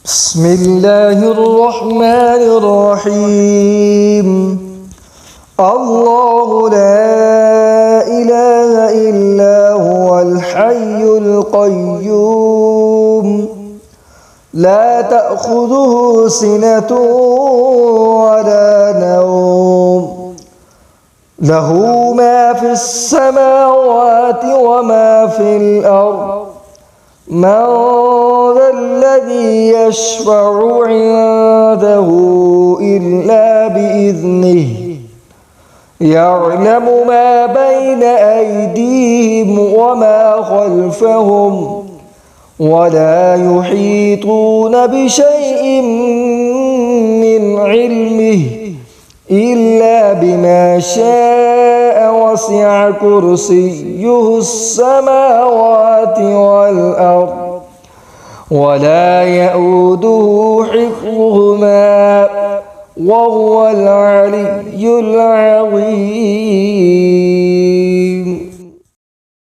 بسم الله الرحمن الرحيم. الله لا إله إلا هو الحي القيوم لا تأخذه سنة ولا نوم له ما في السماوات وما في الأرض من ذا الذي يشفع عنده إلا بإذنه يعلم ما بين أيديهم وما خلفهم ولا يحيطون بشيء من علمه إلا بما شاء وسع كرسيه السماوات والأرض ولا يئوده حفظهما وهو العلي